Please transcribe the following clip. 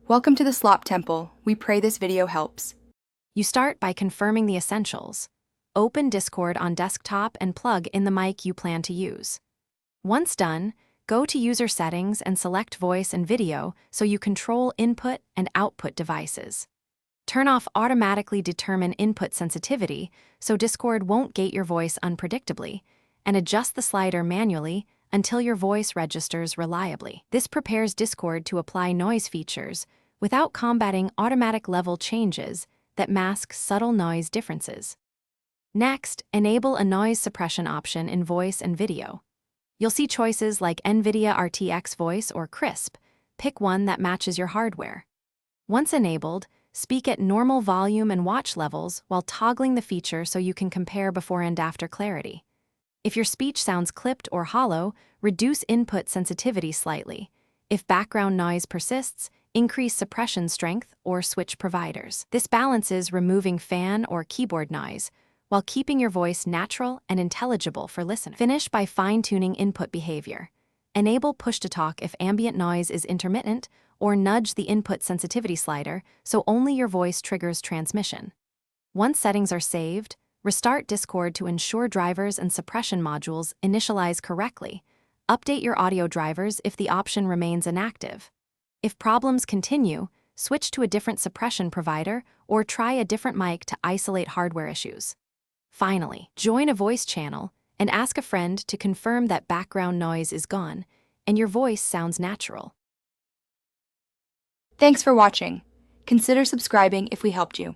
Welcome to the Slop Temple. We pray this video helps. You start by confirming the essentials. Open Discord on desktop and plug in the mic you plan to use. Once done, go to User Settings and select Voice and Video so you control input and output devices. Turn off Automatically Determine Input Sensitivity so Discord won't gate your voice unpredictably, and adjust the slider manually until your voice registers reliably. This prepares Discord to apply noise features without combating automatic level changes that mask subtle noise differences. Next, enable a noise suppression option in voice and video. You'll see choices like NVIDIA RTX Voice or Crisp. Pick one that matches your hardware. Once enabled, speak at normal volume and watch levels while toggling the feature so you can compare before and after clarity. If your speech sounds clipped or hollow, reduce input sensitivity slightly. If background noise persists, increase suppression strength or switch providers. This balances removing fan or keyboard noise while keeping your voice natural and intelligible for listeners. Finish by fine-tuning input behavior. Enable push-to-talk if ambient noise is intermittent, or nudge the input sensitivity slider so only your voice triggers transmission. Once settings are saved, restart Discord to ensure drivers and suppression modules initialize correctly. Update your audio drivers if the option remains inactive. If problems continue, switch to a different suppression provider or try a different mic to isolate hardware issues. Finally, join a voice channel and ask a friend to confirm that background noise is gone and your voice sounds natural. Thanks for watching. Consider subscribing if we helped you.